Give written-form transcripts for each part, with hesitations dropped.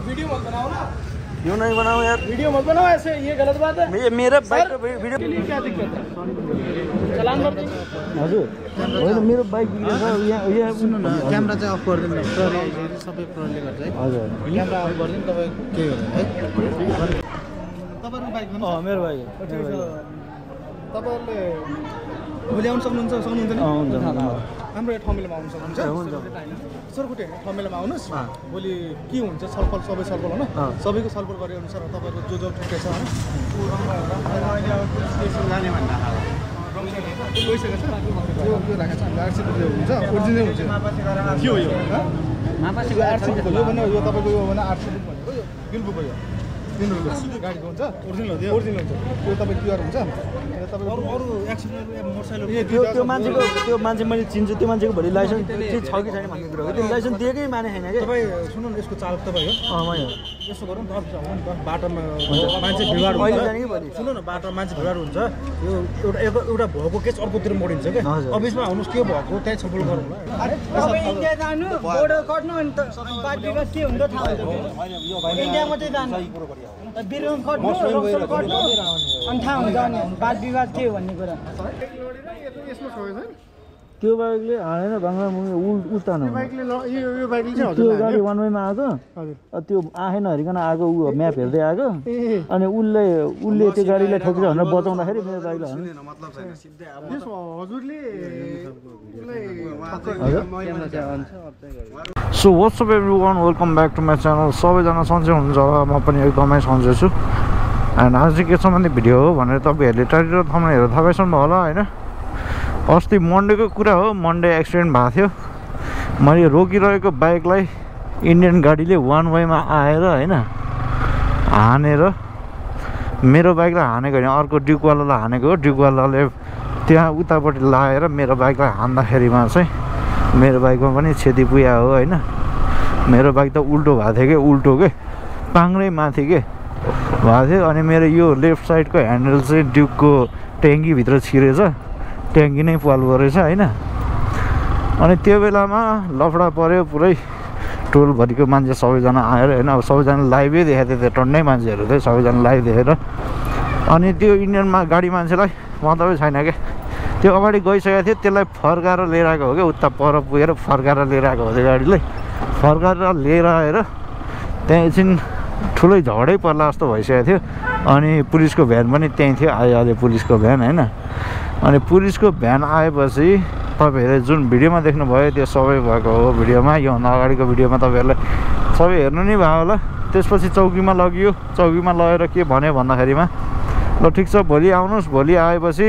Video मत बनाओ ना। क्यों नहीं बनाओ यार? वीडियो मत बनाओ ऐसे, ये गलत बात है। ये मेरा बाइक का वीडियो के लिए क्या दिक्कत है? चलान कर देंगे। हजुर होइन मेरो बाइक बिग्रेछ यहाँ सुन्नु न क्यामेरा चाहिँ अफ गरिदिनु न सर सबै प्रहरीले गर्छ है हजुर क्यामेरा अफ गरिदिनु तपाईँ के गर्नु है तपाईँको बाइक हो मेरो बाइक तपाईँहरूले भोलि आउनु सक्नुहुन्छ नि हुन्छ हाम्रो यो ठमेलामा आउनु सक्नुहुन्छ सोरखुट्टे ठमेलामा आउनुहोस् भोलि के हुन्छ छलफल सबै छलफल होइन सबैको छलफल गरे अनुसार तपाईँको जो ठिकै छ होइन जाने भन्दा गइसकेको छ यो राखेको छ हामीले 800 रुपियाँ हुन्छ ओरिजिनल हुन्छ के हो यो मापासी 800 रुपियाँ यो भने यो तपाईँको यो भने 800 रुपियाँ भनेको यो बिल बुक हो यो 3 रुपियाँ गाडीको हुन्छ ओरिजिनल हो ओरिजिनल हुन्छ त्यो तपाईँ क्युआर हुन्छ तपाईँ अरू एक्सिडेन्ट मोटरसाइकल त्यो मान्छे मैले चिन्छु त्यो मान्छेको भोलि लाइसेन्स छ कि छैन भन्ने कुरा हो त्यो लाइसेन्स दिएकै माने छैन कि तपाईँ सुन्नु न यसको चालक तपाईँ हो मै हो यसो गरौँ न बाटोमा मान्छे भिडभाड हुन्छ सुन्नु न बाटोमा मान्छे भिडभाड हुन्छ यो एउटा भएको केस अर्कोतिर मोडिन्छ क्या अफिसमा आउनुहोस् के भएको त्यहीँ छलफल गरौँ तपाईँ इन्डिया जानु बोर्डर कट्नु अनि त बात विवाद के हुन्छ थाहा हुन्छ इन्डिया मात्रै जानु बिरुङ कट्नु रोक्सोल कट्नु अनि थाहा हुन्छ अनि बात विवाद के हो भन्ने कुरा त्यो बाइकले हालेन भाङा मुङे उता न त्यो गाडी वान वेमा आएको त्यो आएन हरिकन आएको ऊ म्याप हेर्दै आएको अनि उसले त्यो गाडीलाई ठोकेर भनेर बचाउँदाखेरि मेरो बाइकले so what's up everyone welcome back to my channel सबैजना सन्चै हुनुहुन्छ होला म पनि एकदमै सन्चै छु एन्ड आज के सम्बन्धी भिडियो हो भनेर तपाईँहरूले टाइटल थम्बनेलहरू थाहा पाइसक्नु होला होइन अस्ति मन्डेको कुरा हो मन्डे एक्सिडेन्ट भएको थियो मैले रोकिरहेको बाइकलाई इन्डियन गाडीले वान वेमा आएर होइन हानेर मेरो बाइकलाई हानेको होइन अर्को ड्युकवालालाई हानेको हो ड्युकवालाले त्यहाँ उतापट्टि लाएर मेरो बाइकलाई हान्दाखेरिमा चाहिँ मेरो बाइकमा पनि क्षति पुग्यो हो होइन मेरो बाइक त उल्टो भएको थियो कि उल्टो के पाङ्रै माथि के भएको थियो अनि मेरो यो लेफ्ट साइडको ह्यान्डल चाहिँ ड्युकको ट्याङ्कीभित्र छिरेछ ट्याङ्की नै पाल्दो रहेछ होइन अनि त्यो बेलामा लफडा पऱ्यो पुरै टोलभरिको मान्छे सबैजना आएर होइन अब सबैजना लाइभै देखाएको थियो त्यो टन्नै मान्छेहरू थियो सबैजना लाइभ देखेर अनि त्यो इन्डियनमा गाडी मान्छेलाई मतलबै छैन क्या त्यो अगाडि गइसकेको थियो त्यसलाई फर्काएर लिएर आएको हो क्या उता पर पुगेर फर्काएर लिएर आएको हो त्यो गाडीलाई फर्काएर लिएर आएर त्यहाँ एकछिन ठुलै झगडै पर्ला जस्तो भइसकेको थियो अनि पुलिसको भ्यान पनि त्यहीँ थियो आइहाल्यो पुलिसको भ्यान होइन अनि पुलिसको भ्यान आएपछि तपाईँहरूले जुन भिडियोमा देख्नुभयो त्यो सबै भएको हो भिडियोमा योभन्दा अगाडिको भिडियोमा तपाईँहरूलाई सबै हेर्नु नै भयो होला त्यसपछि चौकीमा लगियो चौकीमा लगेर के भन्यो भन्दाखेरिमा ल ठिक छ भोलि आउनुहोस् भोलि आएपछि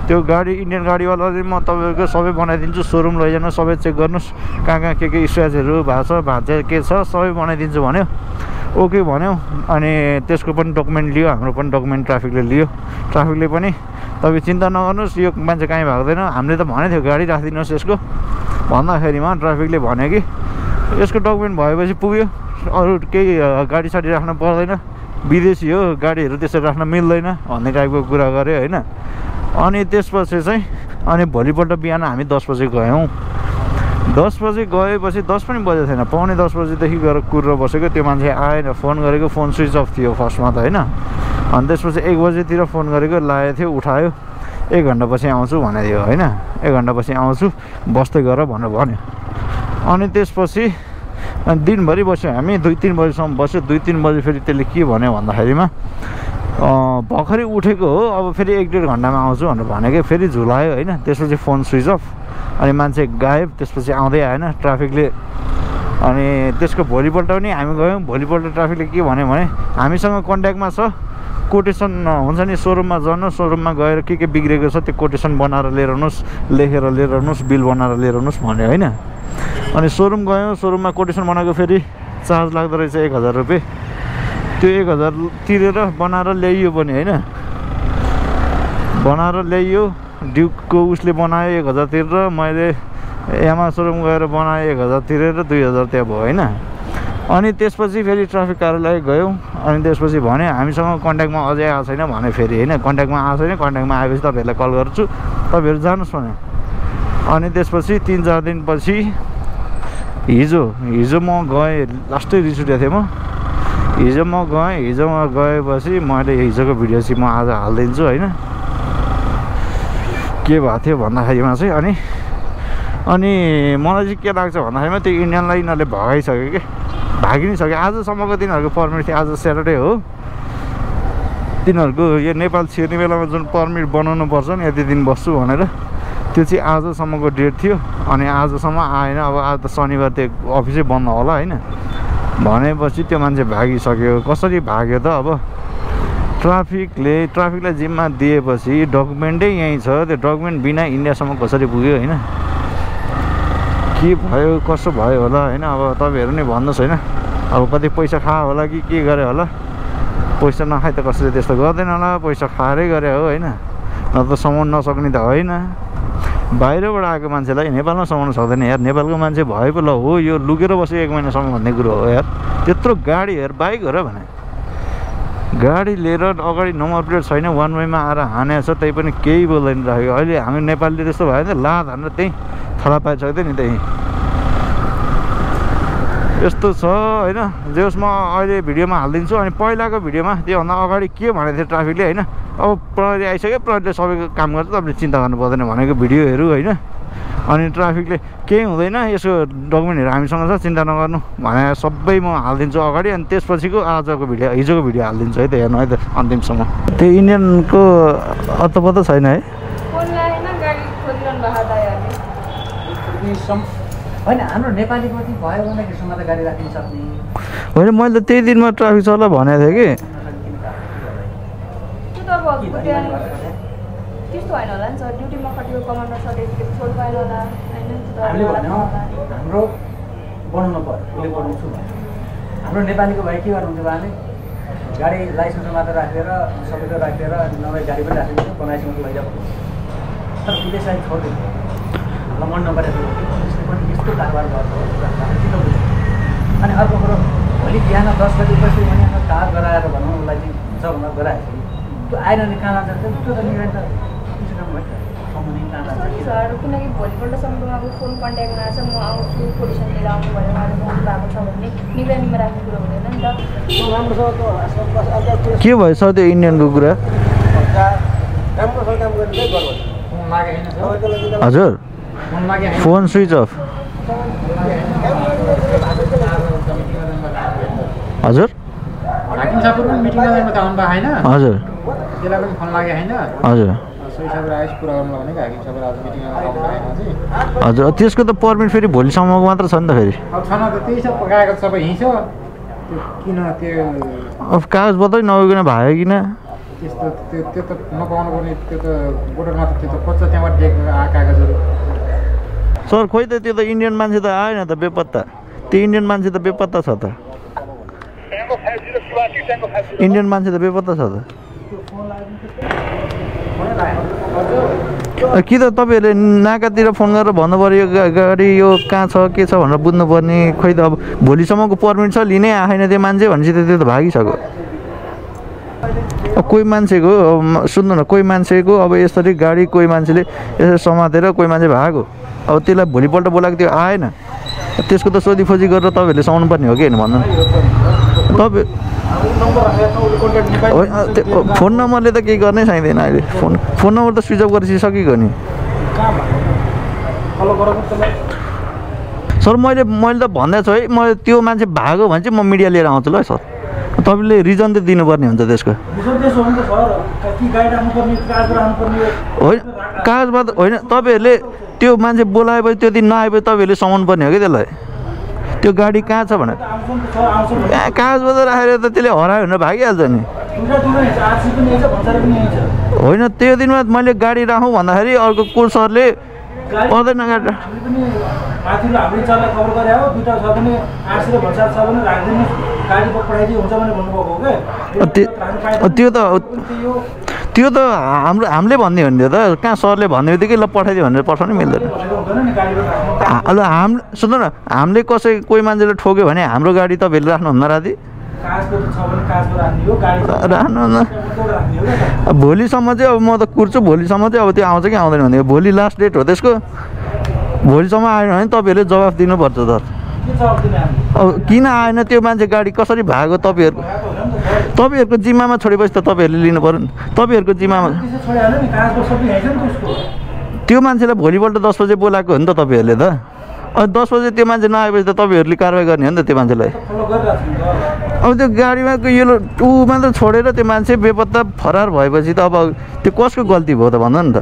त्यो गाडी इन्डियन गाडीवालाले म तपाईँको सबै बनाइदिन्छु सोरुम लैजानु सबै चेक गर्नुहोस् कहाँ के स्क्र्याचहरू भएको छ भाँचे के छ सबै बनाइदिन्छु भन्यो ओके भन्यो अनि त्यसको पनि डकुमेन्ट लियो हाम्रो पनि डकुमेन्ट ट्राफिकले लियो ट्राफिकले पनि तपाईँ चिन्ता नगर्नुहोस् यो मान्छे कहीँ भएको छैन हामीले त भनेको थियो गाडी राखिदिनुहोस् यसको भन्दाखेरिमा ट्राफिकले भन्यो कि यसको डकुमेन्ट भएपछि पुग्यो अरू केही गाडी साडी राख्न पर्दैन विदेशी हो गाडीहरू त्यसरी राख्न मिल्दैन भन्ने टाइपको कुरा गऱ्यो होइन अनि त्यसपछि चाहिँ अनि भोलिपल्ट बिहान हामी 10 बजे गयौँ 10 बजे गएपछि 10 पनि बजेको थिएन पौने 10 बजेदेखि गएर कुरेर बसेको त्यो मान्छे आएन फोन गरेको फोन स्विच अफ थियो फर्स्टमा त होइन अनि त्यसपछि 1 बजेतिर फोन गरेको लागेको थियो उठायो 1 घन्टापछि आउँछु भनेको होइन 1 घन्टापछि आउँछु बस्दै गर भनेर भन्यो अनि त्यसपछि दिनभरि बस्यो हामी 2-3 बजीसम्म बस्यो 2-3 बजे फेरि त्यसले के भन्यो भन्दाखेरिमा भर्खरै उठेको हो अब फेरि 1-1.5 घन्टामा आउँछु भनेर भनेको फेरि झुलायो होइन त्यसपछि फोन स्विच अफ अनि मान्छे गायब त्यसपछि आउँदै आएन ट्राफिकले अनि त्यसको भोलिपल्ट पनि हामी गयौँ भोलिपल्ट ट्राफिकले के भन्यो भने हामीसँग कन्ट्याक्टमा छ कोटेसन हुन्छ नि सोरुममा जानु सोरुममा गएर के बिग्रेको छ त्यो कोटेसन बनाएर लिएर आउनुहोस् लेखेर लिएर आउनुहोस् बिल बनाएर लिएर आउनुहोस् भन्यो होइन अनि सोरुम गयौँ सोरुममा कोटेसन बनाएको फेरि चार्ज लाग्दो रहेछ 1000 रुपियाँ त्यो 1000 तिरेर बनाएर ल्याइयो पनि होइन बनाएर ल्याइयो ड्युकको उसले बनायो 1000 तिरेर मैले यामा सोरुम गएर बनाएँ 1000 तिरेर 2000 त्यहाँ भयो होइन अनि त्यसपछि फेरि ट्राफिक कार्यालय गयौँ अनि त्यसपछि भने हामीसँग कन्ट्याक्टमा अझै आएको छैन भने फेरि होइन कन्ट्याक्टमा आएको छैन कन्ट्याक्टमा आएपछि तपाईँहरूलाई कल गर्छु तपाईँहरू जानुहोस् भने अनि त्यसपछि 3-4 दिनपछि हिजो म गएँ लास्टै रिस उठेको थिएँ म हिजो म गएपछि मैले हिजोको भिडियो चाहिँ म आज हालिदिन्छु होइन के भएको थियो भन्दाखेरिमा चाहिँ अनि मलाई चाहिँ के लाग्छ भन्दाखेरिमा त्यो इन्डियनलाई यिनीहरूले भगाइसक्यो कि भागि नै सक्यो आजसम्मको तिनीहरूको पर्मिट थियो आज स्याटरडे हो तिनीहरूको यो नेपाल छिर्ने बेलामा जुन पर्मिट बनाउनु पर्छ नि यति दिन बस्छु भनेर त्यो चाहिँ आजसम्मको डेट थियो अनि आजसम्म आएन अब आज त शनिबार त्यो अफिसै बन्द होला होइन भनेपछि त्यो मान्छे भागिसक्यो कसरी भाग्यो त अब ट्राफिकलाई जिम्मा दिएपछि डकुमेन्टै यहीँ छ त्यो डकुमेन्ट बिना इन्डियासम्म कसरी पुग्यो होइन के भयो कसो भयो होला होइन अब तपाईँहरू नै भन्नुहोस् होइन अब कति पैसा खायो होला कि के गरे होला पैसा नखाइ त कसैले त्यस्तो गर्दैन होला पैसा खाएरै गरे हो होइन न त समाउनु नसक्ने त होइन बाहिरबाट आएको मान्छेलाई नेपालमा समाउनु सक्दैन यार नेपालको मान्छे भए पो ल हो यो लुकेर बस्यो 1 महिनासम्म भन्ने कुरो हो यार त्यत्रो गाडी हेर बाइक हो र भने गाडी लिएर अगाडि नम्बर प्लेट छैन 1 वेमा आएर हानेको छ त्यही पनि केही बोल्दैन रहेको अहिले हामी नेपालले त्यस्तो भयो नि लात हानेर त्यहीँ थला पाइसक्यो नि त्यहीँ यस्तो छ होइन जेस म अहिले भिडियोमा हालिदिन्छु अनि पहिलाको भिडियोमा त्योभन्दा अगाडि के भनेको थियो ट्राफिकले होइन अब प्रहरी आइसक्यो प्रहरीले सबैको काम गर्छ तपाईँले चिन्ता गर्नु पर्दैन भनेको भिडियोहरू होइन अनि ट्राफिकले केही हुँदैन यसको डकुमेन्टहरू हामीसँग छ चिन्ता नगर्नु भने सबै म हालिदिन्छु अगाडि अनि त्यसपछिको आजको भिडियो हिजोको भिडियो हालिदिन्छु है त हेर्नु है त अन्तिमसम्म त्यो इन्डियनको अत्तपत्ता छैन है होइन हाम्रो नेपाली कति भयो भन्दाखेरिसम्म त गाडी राख्न सक्ने होइन मैले त त्यही दिनमा ट्राफिक सरलाई भनेको थिएँ कि त्यस्तो होइन होला नि सर ड्युटीमा खटेको कमान्डर सर्टिफिकेट छोड पाएन होला हामीले भन्यो हाम्रो बनाउनु पर्यो उसले बनाउँछु हाम्रो नेपालीको भाइ के गर्नुहुन्छ उहाँले गाडी लाइसेन्स मात्र राखेर सबैको राखेर नभए गाडी पनि राखिदिन्छ बनाइसम्म लैजाऊ तर उसले सायद छोड्दैन ल मन नगरेको त्यसले पनि यस्तो कारोबार गर्छ अनि अर्को कुरो भोलि बिहान 10 बजी बस्यो भने यहाँ कार गराएर भनौँ उसलाई चाहिँ हुन्छ भनेर गराएको त्यो आएन भने कहाँ जान्छ त्यो त निरन्तर सर किनकि भोलिपल्टसम्ममा अब फोन कन्ट्याक्टमा छ म आउँछु पोलिसन लिएर आउनु भयो उहाँले बोल्नु भएको छ भने निगरानीमा राख्ने कुरो हुँदैन नि त के भयो सर त्यो इन्डियनको कुरा हजुर फोन स्विच अफ हजुर हजुर हजुर हजुर त्यसको त पर्मिट फेरि भोलिसम्मको मात्र छ नि त फेरि अब कागज पत्रै नगइकन भाग्यो किन त्यो त नपाउनु पर्ने त्यो त बोर्डरमा त त्यो त खोज्छ त्यहाँबाट दिएको कागजहरू सर खोइ त त्यो त इन्डियन मान्छे त आएन त बेपत्ता त्यो इन्डियन मान्छे त बेपत्ता छ त इन्डियन मान्छे त बेपत्ता छ त कि त तपाईँहरूले नाकातिर फोन गरेर भन्नु पऱ्यो गाडी यो कहाँ छ के छ भनेर बुझ्नु पर्ने खोइ त अब भोलिसम्मको पर्मिट छ लिनै आएन त्यो मान्छे भनेपछि त त्यो त भागिसक्यो कोही मान्छेको सुन्नु न कोही मान्छेको अब यसरी गाडी कोही मान्छेले यसरी समातेर कोही मान्छे भागो अब त्यसलाई भोलिपल्ट बोलाएको त्यो आएन त्यसको त सोधीखोजी गरेर तपाईँहरूले समाउनु पर्ने हो कि होइन भन्नु तपाईँ फोन नम्बरले त केही गर्नै चाहिँदैन अहिले फोन नम्बर त स्विच अफ गरेपछि सकिगयो नि सर मैले त भन्दै छु है मैले त्यो मान्छे भागो भने चाहिँ म मिडिया लिएर आउँछु ल सर तपाईँले रिजन त दिनुपर्ने हुन्छ त्यसको होइन कागजमा त होइन तपाईँहरूले त्यो मान्छे बोलाएपछि त्यो दिन नआएपछि तपाईँहरूले समाउनु पर्ने हो कि त्यसलाई त्यो गाडी कहाँ छ भनेर कागजपत्र राखेर त त्यसले हरायो भनेर भागिहाल्छ नि होइन त्यो दिनमा मैले गाडी राखौँ भन्दाखेरि अर्को कुल सरले पर्दैन गाडी त्यो त हामीले भन्ने हो नि त कहाँ सरले भन्ने बित्तिकै ल पठाइदियो भनेर पठाउनै मिल्दैन ल सुन्नु न हामीले कोही मान्छेले ठोक्यो भने हाम्रो गाडी तपाईँहरूले राख्नुहुन्न राति राख्नुहुन्न भोलिसम्म चाहिँ अब म त कुर्छु भोलिसम्म चाहिँ अब त्यो आउँछ कि आउँदैन भने भोलि लास्ट डेट हो त्यसको भोलिसम्म आएन भने तपाईँहरूले जवाफ दिनुपर्छ त अब किन आएन त्यो मान्छे गाडी कसरी भागो तपाईँहरूको जिम्मामा छोडेपछि त तपाईँहरूले लिनु पऱ्यो नि तपाईँहरूको जिम्मामा त्यो मान्छेलाई भोलिपल्ट 10 बजे बोलाएको हो नि त तपाईँहरूले त अनि 10 बजे त्यो मान्छे नआएपछि त तपाईँहरूले कारवाही गर्ने हो नि त त्यो मान्छेलाई अब त्यो गाडीमा यो ऊ मात्र छोडेर त्यो मान्छे बेपत्ता फरार भएपछि त अब त्यो कसको गल्ती भयो त भन्नु नि त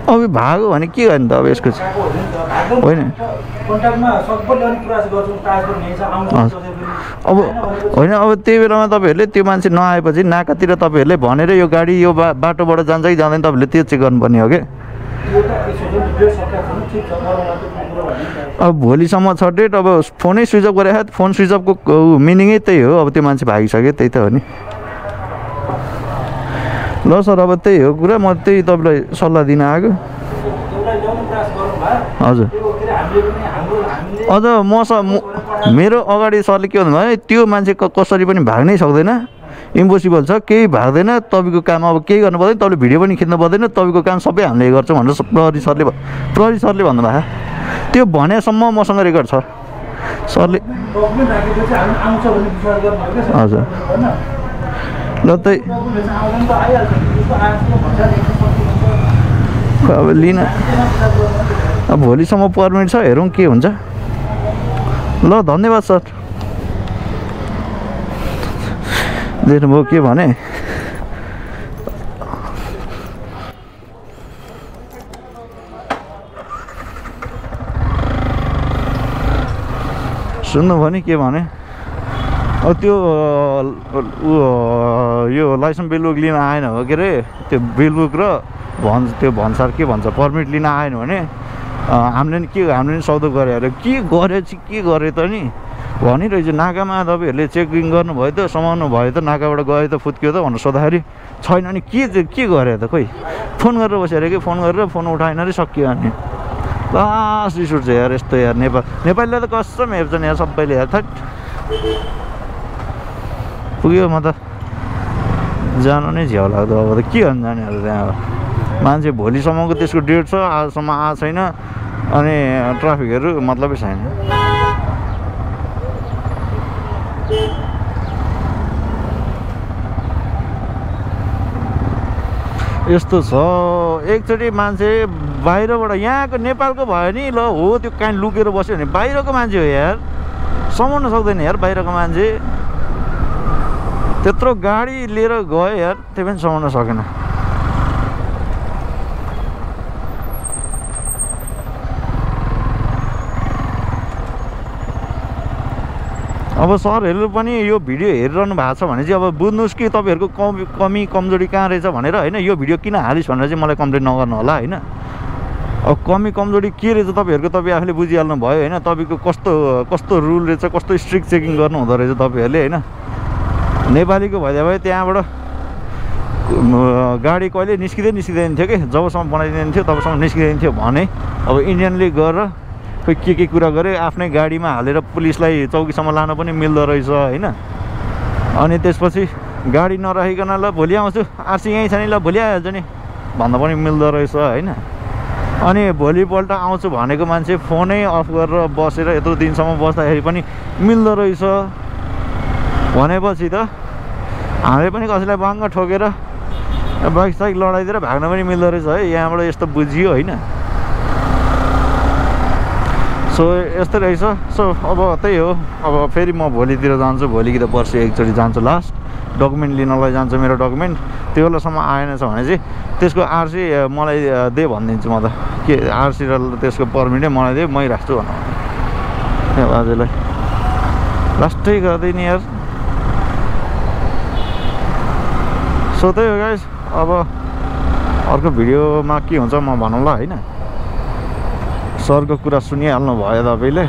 अब भागो भने के गर्ने त अब यसको होइन अब होइन अब त्यही बेलामा तपाईँहरूले त्यो मान्छे नआएपछि नाकातिर तपाईँहरूले भनेर यो गाडी यो बाटोबाट जान्छ कि जाँदैन तपाईँहरूले त्यो चेक गर्नुपर्ने हो क्या अब भोलिसम्म छ डेट अब फोनै स्विच अफ गरेर फोन स्विच अफको मिनिङै त्यही हो अब त्यो मान्छे भागिसक्यो त्यही त हो नि ल सर अब त्यही हो कुरा म त्यही तपाईँलाई सल्लाह दिन आएको हजुर अझ मेरो अगाडि सरले के भन्नुभयो त्यो मान्छे कसरी पनि भाग्नै सक्दैन इम्पोसिबल छ केही भाग्दैन तपाईँको काम अब केही गर्नु पर्दैन तपाईँले भिडियो पनि खिच्नु पर्दैन तपाईँको काम सबै हामीले गर्छौँ भनेर प्रहरी सरले भन्नुभयो त्यो भनेसम्म मसँग रेकर्ड छ सरले हजुर ल त्यही अब लिन अब भोलिसम्म पर्मिट छ हेरौँ के हुन्छ ल धन्यवाद सर देख्नुभयो के भने सुन्नुभयो नि के भने अब त्यो यो लाइसेन्स बिलबुक लिन आएन हो के अरे त्यो बिलबुक र त्यो भन्सार के भन्छ पर्मिट लिन आएन भने हामीले नि सौदो गरे अरे के गरे त नि भनिरहेछ नाकामा तपाईँहरूले चेकिङ गर्नुभयो त समाउनु भयो त नाकाबाट गयो त फुत्क्यो त भनेर सोद्धाखेरि छैन अनि के गरे त खोइ फोन गरेर बस्यो अरे कि फोन गरेर फोन उठाएन अरे सकियो अनि लास्ट रिस उठ्छ यार यस्तो यार नेपालीलाई त कसम हेर्छन् यार सबैले यार थट पुग्यो म त जानु नै झ्याउ लाग्दो अब त के गर्नु जाने त्यहाँ अब मान्छे भोलिसम्मको त्यसको डेट छ आजसम्म आएको छैन अनि ट्राफिकहरू मतलबै छैन यस्तो छ एकचोटि मान्छे बाहिरबाट यहाँको नेपालको भयो नि ल हो त्यो काहीँ लुकेर बस्यो भने बाहिरको मान्छे हो यार समाउन सक्दैन यार बाहिरको मान्छे त्यत्रो गाडी लिएर गयो यार त्यही पनि समाउन सकेन अब सरहरू पनि यो भिडियो हेरिरहनु भएको छ भने चाहिँ अब बुझ्नुहोस् कि तपाईँहरूको कमी कमजोरी कहाँ रहेछ भनेर होइन यो भिडियो किन हालिस् भनेर चाहिँ मलाई कम्प्लेन नगर्नु होला होइन अब कमी कमजोरी के रहेछ तपाईँ आफूले बुझिहाल्नु भयो होइन तपाईँको कस्तो रुल रहेछ कस्तो स्ट्रिक्ट चेकिङ गर्नु हुँदो रहेछ तपाईँहरूले होइन नेपालीको भए त्यहाँबाट गाडी कहिले निस्किँदैन थियो कि जबसम्म बनाइदिँदैन थियो तबसम्म निस्किँदैन थियो भने अब इन्डियनले गरेर खोइ के कुरा गऱ्यो आफ्नै गाडीमा हालेर पुलिसलाई चौकीसम्म लान पनि मिल्दो रहेछ होइन अनि त्यसपछि गाडी नराखिकन ल भोलि आउँछु आरसी यहीँ छ नि ल भोलि आइहाल्छु नि भन्दा पनि मिल्दो रहेछ होइन अनि भोलिपल्ट आउँछु भनेको मान्छे फोनै अफ गरेर बसेर यत्रो दिनसम्म बस्दाखेरि पनि मिल्दो रहेछ भनेपछि त हामीले पनि कसैलाई बाङ्ग ठोकेर बाइक साइक लडाइदिएर भाग्न पनि मिल्दो रहेछ है यहाँबाट यस्तो बुझियो होइन सो यस्तै रहेछ सो अब त्यही हो अब फेरि म भोलितिर जान्छु भोलि कि त पर्सि एकचोटि जान्छु लास्ट डकुमेन्ट लिनलाई जान्छु मेरो डकुमेन्ट त्यो बेलासम्म आएन छ भने चाहिँ त्यसको आरसी मलाई दे भनिदिन्छु म त के आरसी र त्यसको पर्मिटै मलाई दे मै राख्छु भन्नु बाजेलाई लास्टै गर्दैन यार सो त्यही हो गाइस अब अर्को भिडियोमा के हुन्छ म भनौँला होइन सरको कुरा सुनिहाल्नु भयो तपाईँले